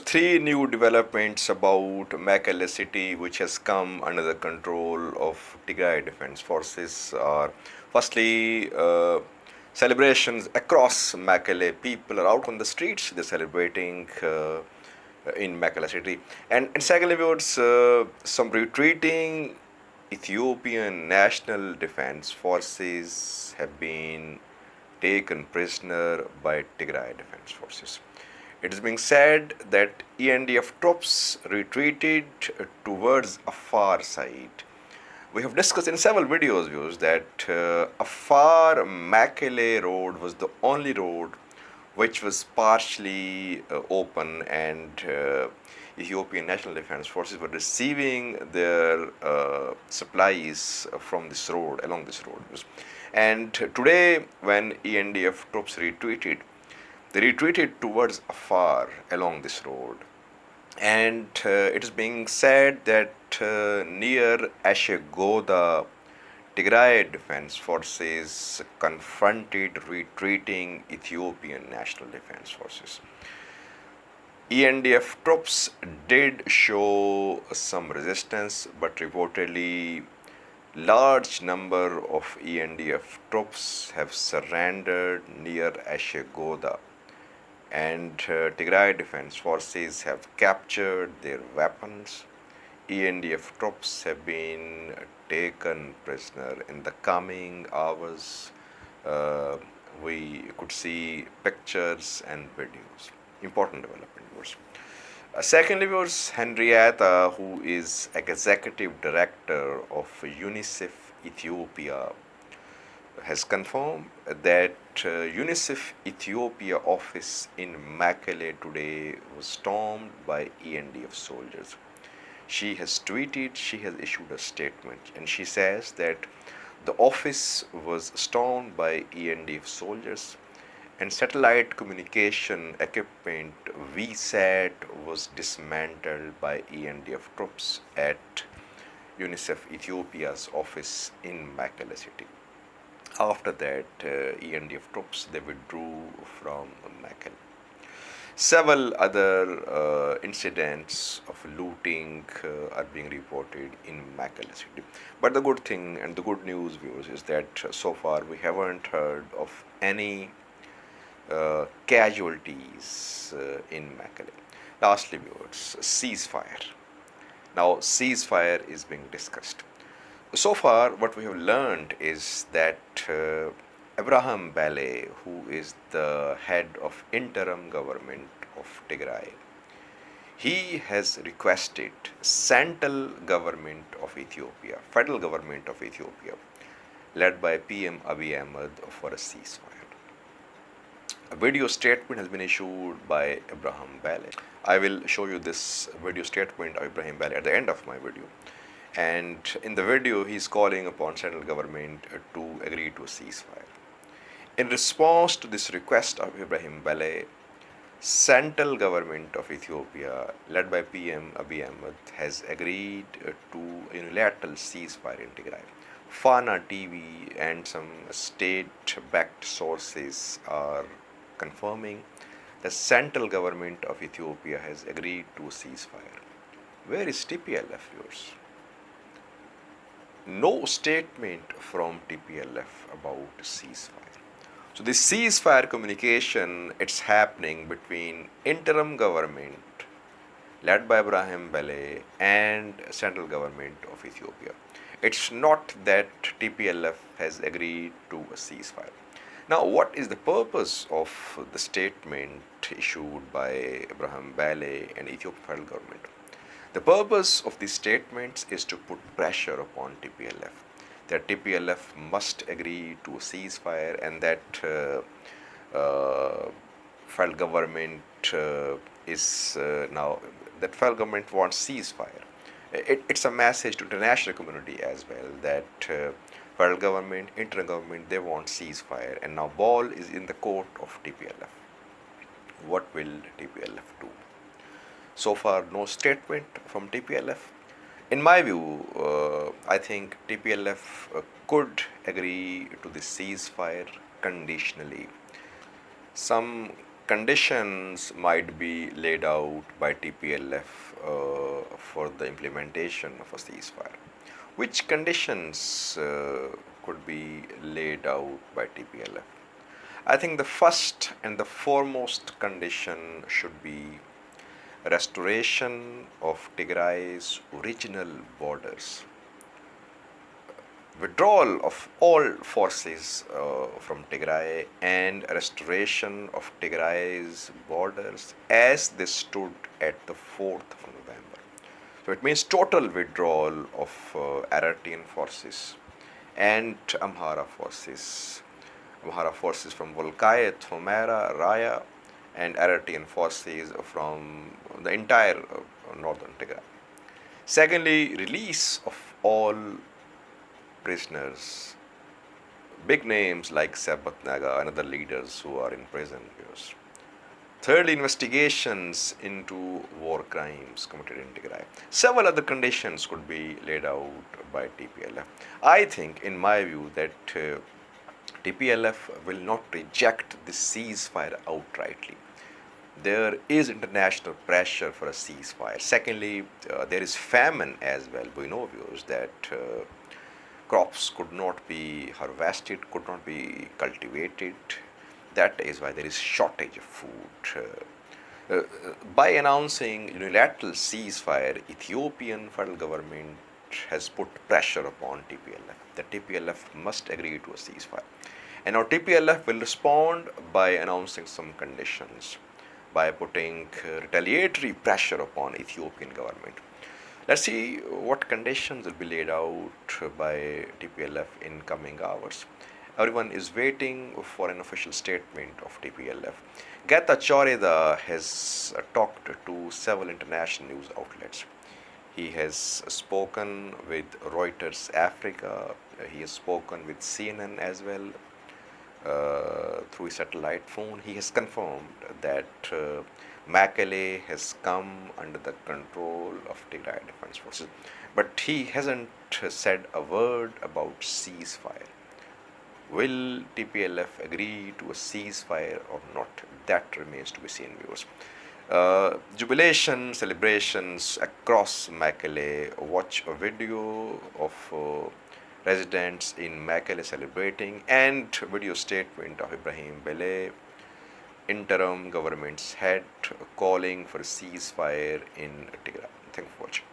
three new developments about Mekelle city, which has come under the control of Tigray Defense Forces, are firstly celebrations across Mekelle. People are out on the streets; they're celebrating in Mekelle city, and secondly, some retreating Ethiopian National Defense Forces have been taken prisoner by Tigray Defense Forces. It is being said that ENDF troops retreated towards Afar side. We have discussed in several views that Afar Mekele road was the only road which was partially open, and Ethiopian National Defense Forces were receiving their supplies from this road, along this road. And today, when ENDF troops retreated, they retreated towards Afar along this road. And it is being said that near Ashegoda, Tigray Defense Forces confronted retreating Ethiopian National Defense Forces. ENDF troops did show some resistance, but reportedly large number of ENDF troops have surrendered near Ashegoda, and Tigray Defense Forces have captured their weapons. ENDF troops have been taken prisoner. In the coming hours, we could see pictures and videos. Important development. Secondly, was Henrietta, who is executive director of UNICEF Ethiopia, has confirmed that UNICEF Ethiopia office in Mekele today was stormed by ENDF soldiers. She has tweeted, she has issued a statement, and she says that the office was stormed by ENDF soldiers, and satellite communication equipment VSAT was dismantled by ENDF troops at UNICEF Ethiopia's office in Mekelle city. After that, ENDF troops, they withdrew from Mekelle. Several other incidents of looting are being reported in Mekelle city. But the good thing and the good news, viewers, is that so far we haven't heard of any casualties in Mekelle. Lastly, viewers, ceasefire. Now, ceasefire is being discussed. So far, what we have learned is that Abraham Bale, who is the head of interim government of Tigray, he has requested central government of Ethiopia, federal government of Ethiopia, led by PM Abiy Ahmed, for a ceasefire. A video statement has been issued by Abraham Bale. I will show you this video statement of Abraham Bale at the end of my video. And in the video, he is calling upon central government to agree to a ceasefire. In response to this request of Ibrahim Bale, central government of Ethiopia, led by PM Abiy Ahmed, has agreed to unilateral ceasefire in Tigray. Fana TV and some state-backed sources are confirming the central government of Ethiopia has agreed to a ceasefire. Where is TPLF, yours? No statement from TPLF about ceasefire. So this ceasefire communication, it's happening between interim government led by Ibrahim Bale and central government of Ethiopia. It's not that TPLF has agreed to a ceasefire. Now, what is the purpose of the statement issued by Abraham Bale and Ethiopian federal government? The purpose of these statements is to put pressure upon TPLF, that TPLF must agree to a ceasefire, and that federal government is now, that federal government wants ceasefire. It's a message to the international community as well that federal government, interim government, they want ceasefire, and now ball is in the court of TPLF. What will TPLF do? So far, no statement from TPLF. In my view, I think TPLF could agree to the ceasefire conditionally. Some conditions might be laid out by TPLF for the implementation of a ceasefire. Which conditions could be laid out by TPLF? I think the first and the foremost condition should be restoration of Tigray's original borders, withdrawal of all forces from Tigray, and restoration of Tigray's borders as they stood at the 4th of November. So it means total withdrawal of Eritrean forces and Amhara forces from Volkayet, Humera, Raya, and Eritrean forces from the entire northern Tigray. Secondly, release of all prisoners, big names like Sabatnaga and other leaders who are in prison. Thirdly, investigations into war crimes committed in Tigray. Several other conditions could be laid out by TPLF. I think, in my view, that TPLF will not reject the ceasefire outrightly. There is international pressure for a ceasefire. Secondly, there is famine as well. We know that crops could not be harvested, could not be cultivated. That is why there is shortage of food. By announcing unilateral ceasefire, Ethiopian federal government has put pressure upon TPLF. The TPLF must agree to a ceasefire. And now TPLF will respond by announcing some conditions, by putting retaliatory pressure upon Ethiopian government. Let's see what conditions will be laid out by TPLF in coming hours. Everyone is waiting for an official statement of TPLF. Getachew has talked to several international news outlets. He has spoken with Reuters Africa. He has spoken with CNN as well. Through his satellite phone, he has confirmed that Mekele has come under the control of Tigray Defense Forces, but he hasn't said a word about ceasefire. Will TPLF agree to a ceasefire or not? That remains to be seen, viewers. Jubilation celebrations across Mekele. Watch a video of residents in Mekele celebrating, and video statement of Ibrahim Bele, interim government's head, calling for a ceasefire in Tigray. Thank you for watching.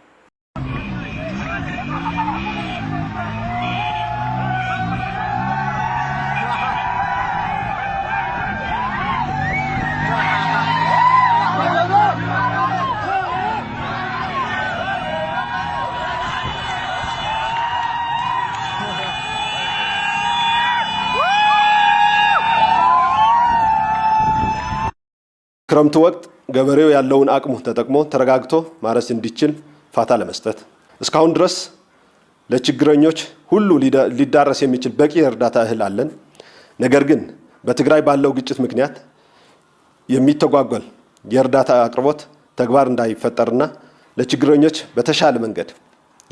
ክረምቱ ወቅት ገበሬው ያለውን አቅሙ ተጠቅሞ ተረጋግቶ ማረስ እንዲችል ፋታ ለመስጠት እስካሁን ድረስ ለችግረኞች ሁሉ ሊዳረስ የሚችል በቂ እርዳታ እህል አለን። ነገር ግን በትግራይ ባለው ግጭት ምክንያት የሚተጓጓል የእርዳታ አቅርቦት ተግባር እንዳይፈጠርና ለችግረኞች በተሻለ መንገድ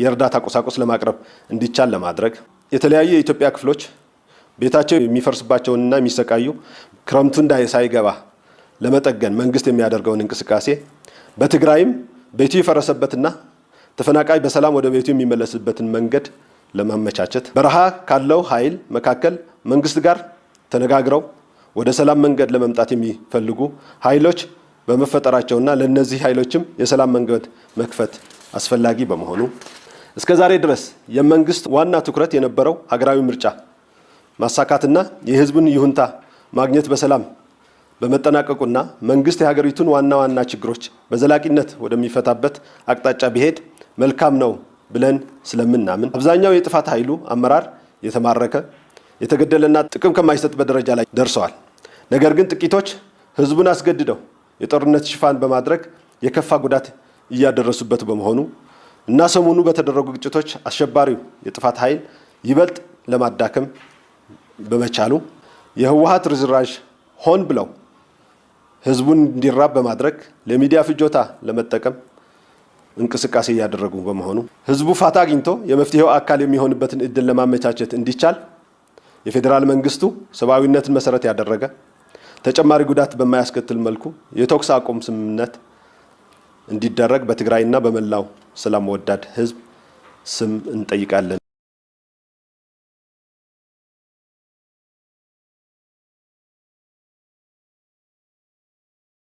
የእርዳታ ቁሳቁስ ለማቅረብ እንዲቻል ለማድረግ የተለያዩ የኢትዮጵያ ክፍሎች ቤታቸው የሚፈርስባቸውንና የሚሰቃዩ ክረምቱ ሳይገባ ለመጠገን መንግስት የሚያደርገውን እንቅስቃሴ በትግራይም ቤቱ ይፈረሰበትና ተፈናቃይ በሰላም ወደ ቤቱ የሚመለስበትን መንገድ ለማመቻቸት በረሃ ካለው ኃይል መካከል መንግስት ጋር ተነጋግረው ወደ ሰላም መንገድ ለመምጣት የሚፈልጉ ኃይሎች በመፈጠራቸውና ለነዚህ ኃይሎችም የሰላም መንገድ መክፈት አስፈላጊ በመሆኑ እስከዛሬ ድረስ የመንግስት ዋና ትኩረት የነበረው ሀገራዊ ምርጫ ማሳካትና የህዝብን ይሁንታ ማግኘት በሰላም በመጠናቀቁና መንግስት የሀገሪቱን ዋና ችግሮች በዘላቂነት ወደሚፈታበት አቅጣጫ ቢሄድ መልካም ነው ብለን ስለምናምን አብዛኛው የጥፋት ኃይሉ አመራር የተማረከ የተገደለና ጥቅም ከማይሰጥበት ደረጃ ላይ ደርሰዋል። ነገር ግን ጥቂቶች ህዝቡን አስገድደው የጦርነት ሽፋን በማድረግ የከፋ ጉዳት እያደረሱበት በመሆኑ እና ሰሞኑ በተደረጉ ግጭቶች አሸባሪው የጥፋት ኃይል ይበልጥ ለማዳከም በመቻሉ የህወሓት ርዝራዥ ሆን ብለው ህዝቡን እንዲራብ በማድረግ ለሚዲያ ፍጆታ ለመጠቀም እንቅስቃሴ ያደረጉ በመሆኑ ህዝቡ ፋታ አግኝቶ የመፍትሄው አካል የሚሆንበትን እድል ለማመቻቸት እንዲቻል የፌደራል መንግስቱ ሰብአዊነትን መሰረት ያደረገ ተጨማሪ ጉዳት በማያስከትል መልኩ የተኩስ አቁም ስምምነት እንዲደረግ በትግራይና በመላው ሰላም ወዳድ ህዝብ ስም እንጠይቃለን።